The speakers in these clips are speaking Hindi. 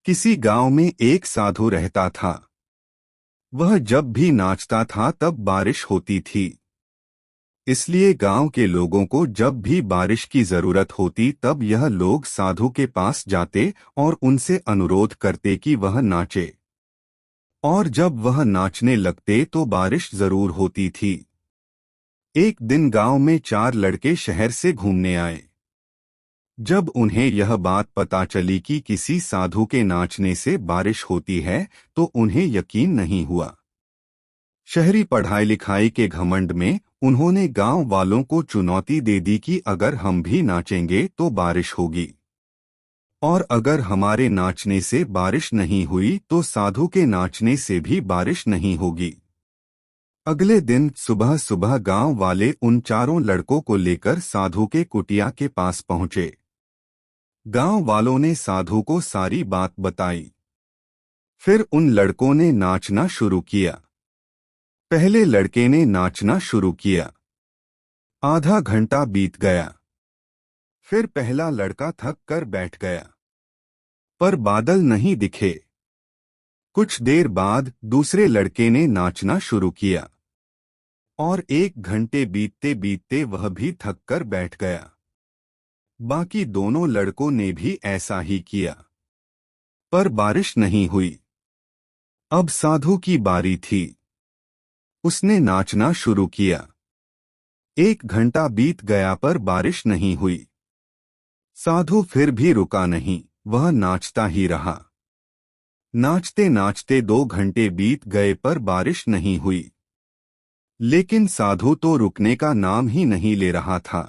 किसी गांव में एक साधु रहता था। वह जब भी नाचता था तब बारिश होती थी। इसलिए गांव के लोगों को जब भी बारिश की जरूरत होती तब यह लोग साधु के पास जाते और उनसे अनुरोध करते कि वह नाचे। और जब वह नाचने लगते तो बारिश जरूर होती थी। एक दिन गांव में 4 लड़के शहर से घूमने आए। जब उन्हें यह बात पता चली कि किसी साधु के नाचने से बारिश होती है तो उन्हें यकीन नहीं हुआ। शहरी पढ़ाई लिखाई के घमंड में उन्होंने गांव वालों को चुनौती दे दी कि अगर हम भी नाचेंगे तो बारिश होगी, और अगर हमारे नाचने से बारिश नहीं हुई तो साधु के नाचने से भी बारिश नहीं होगी। अगले दिन सुबह सुबह गांव वाले उन 4 लड़कों को लेकर साधु के कुटिया के पास पहुंचे। गांव वालों ने साधु को सारी बात बताई। फिर उन लड़कों ने नाचना शुरू किया। पहले लड़के ने नाचना शुरू किया। आधा घंटा बीत गया। फिर पहला लड़का थक कर बैठ गया, पर बादल नहीं दिखे। कुछ देर बाद दूसरे लड़के ने नाचना शुरू किया, और 1 घंटे बीतते बीतते वह भी थक कर बैठ गया। बाकी दोनों लड़कों ने भी ऐसा ही किया, पर बारिश नहीं हुई। अब साधु की बारी थी। उसने नाचना शुरू किया। 1 घंटा बीत गया पर बारिश नहीं हुई। साधु फिर भी रुका नहीं, वह नाचता ही रहा। नाचते नाचते 2 घंटे बीत गए पर बारिश नहीं हुई। लेकिन साधु तो रुकने का नाम ही नहीं ले रहा था।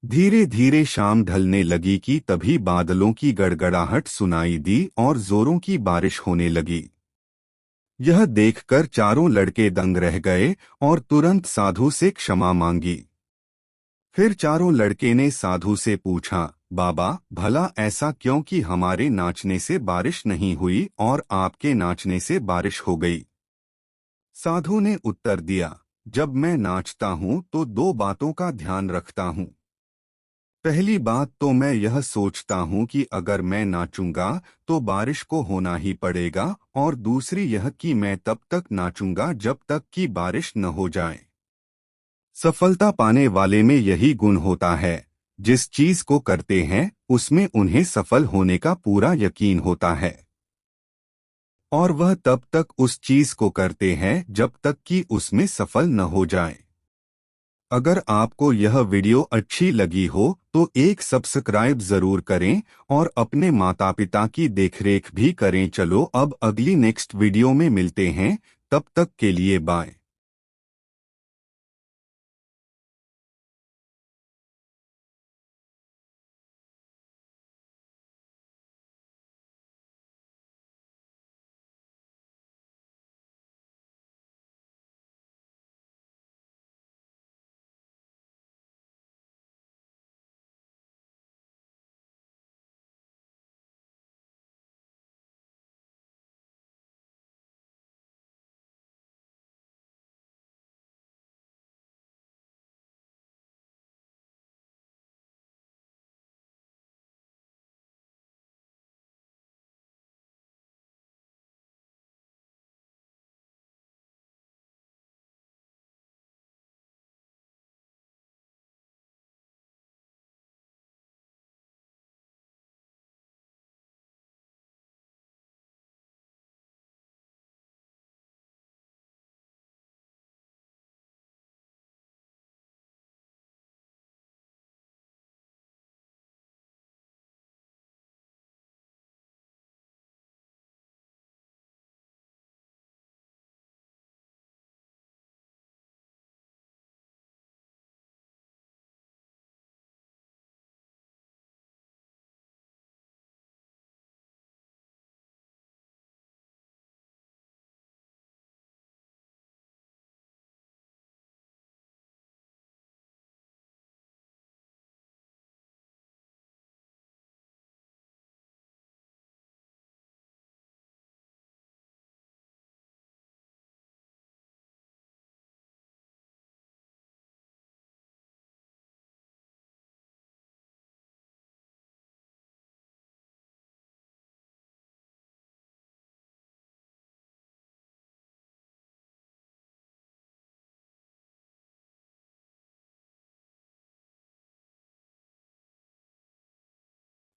धीरे धीरे शाम ढलने लगी कि तभी बादलों की गड़गड़ाहट सुनाई दी और जोरों की बारिश होने लगी। यह देखकर 4 लड़के दंग रह गए और तुरंत साधु से क्षमा मांगी। फिर 4 लड़के ने साधु से पूछा, बाबा भला ऐसा क्यों कि हमारे नाचने से बारिश नहीं हुई और आपके नाचने से बारिश हो गई। साधु ने उत्तर दिया, जब मैं नाचता हूँ तो 2 बातों का ध्यान रखता हूँ। पहली बात तो मैं यह सोचता हूँ कि अगर मैं नाचूंगा तो बारिश को होना ही पड़ेगा, और दूसरी यह कि मैं तब तक नाचूंगा जब तक कि बारिश न हो जाए। सफलता पाने वाले में यही गुण होता है, जिस चीज को करते हैं उसमें उन्हें सफल होने का पूरा यकीन होता है, और वह तब तक उस चीज को करते हैं जब तक कि उसमें सफल न हो जाए। अगर आपको यह वीडियो अच्छी लगी हो तो एक सब्सक्राइब जरूर करें और अपने माता पिता की देखरेख भी करें। चलो अब अगली नेक्स्ट वीडियो में मिलते हैं, तब तक के लिए बाय।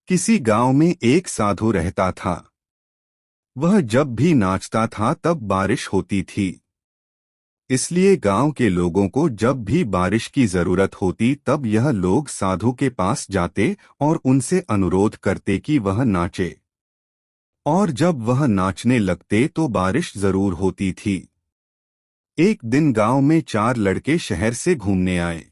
किसी गांव में एक साधु रहता था। वह जब भी नाचता था तब बारिश होती थी। इसलिए गांव के लोगों को जब भी बारिश की जरूरत होती तब यह लोग साधु के पास जाते और उनसे अनुरोध करते कि वह नाचे। और जब वह नाचने लगते तो बारिश जरूर होती थी। एक दिन गांव में 4 लड़के शहर से घूमने आए।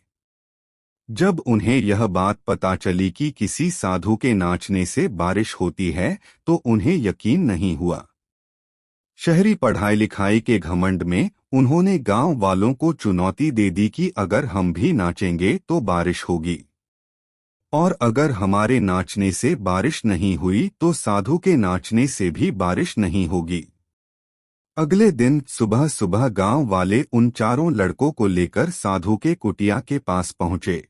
जब उन्हें यह बात पता चली कि किसी साधु के नाचने से बारिश होती है तो उन्हें यकीन नहीं हुआ। शहरी पढ़ाई लिखाई के घमंड में उन्होंने गांव वालों को चुनौती दे दी कि अगर हम भी नाचेंगे तो बारिश होगी, और अगर हमारे नाचने से बारिश नहीं हुई तो साधु के नाचने से भी बारिश नहीं होगी। अगले दिन सुबह सुबह गांव वाले उन 4 लड़कों को लेकर साधु के कुटिया के पास पहुंचे।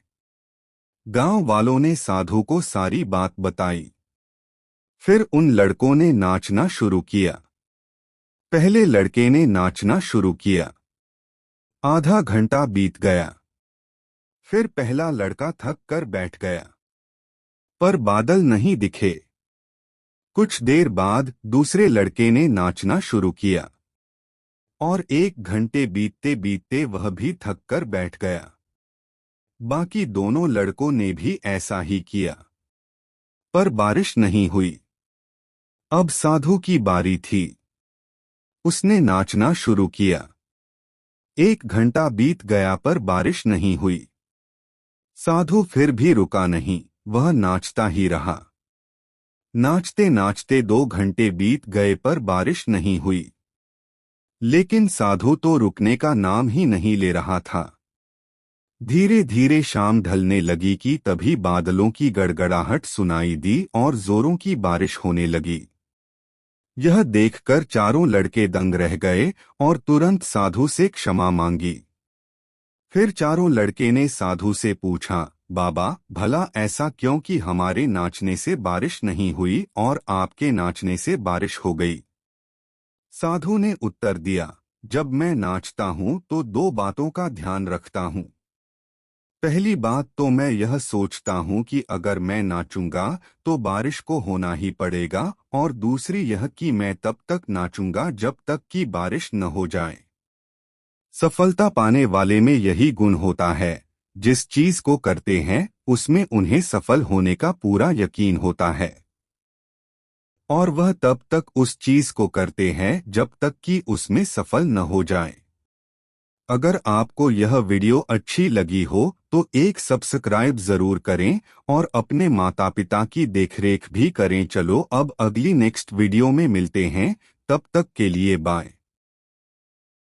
गांव वालों ने साधु को सारी बात बताई। फिर उन लड़कों ने नाचना शुरू किया। पहले लड़के ने नाचना शुरू किया। आधा घंटा बीत गया। फिर पहला लड़का थक कर बैठ गया, पर बादल नहीं दिखे। कुछ देर बाद दूसरे लड़के ने नाचना शुरू किया और 1 घंटे बीतते बीतते वह भी थक कर बैठ गया। बाकी दोनों लड़कों ने भी ऐसा ही किया, पर बारिश नहीं हुई। अब साधु की बारी थी। उसने नाचना शुरू किया। 1 घंटा बीत गया पर बारिश नहीं हुई। साधु फिर भी रुका नहीं, वह नाचता ही रहा। नाचते नाचते 2 घंटे बीत गए पर बारिश नहीं हुई। लेकिन साधु तो रुकने का नाम ही नहीं ले रहा था। धीरे धीरे शाम ढलने लगी कि तभी बादलों की गड़गड़ाहट सुनाई दी और जोरों की बारिश होने लगी। यह देखकर 4 लड़के दंग रह गए और तुरंत साधु से क्षमा मांगी। फिर 4 लड़के ने साधु से पूछा, बाबा भला ऐसा क्यों कि हमारे नाचने से बारिश नहीं हुई और आपके नाचने से बारिश हो गई? साधु ने उत्तर दिया, जब मैं नाचता हूँ तो 2 बातों का ध्यान रखता हूँ। पहली बात तो मैं यह सोचता हूँ कि अगर मैं नाचूंगा तो बारिश को होना ही पड़ेगा, और दूसरी यह कि मैं तब तक नाचूंगा जब तक कि बारिश न हो जाए। सफलता पाने वाले में यही गुण होता है, जिस चीज को करते हैं उसमें उन्हें सफल होने का पूरा यकीन होता है, और वह तब तक उस चीज को करते हैं जब तक कि उसमें सफल न हो जाए। अगर आपको यह वीडियो अच्छी लगी हो तो एक सब्सक्राइब जरूर करें और अपने माता पिता की देखरेख भी करें। चलो अब अगली नेक्स्ट वीडियो में मिलते हैं, तब तक के लिए बाय।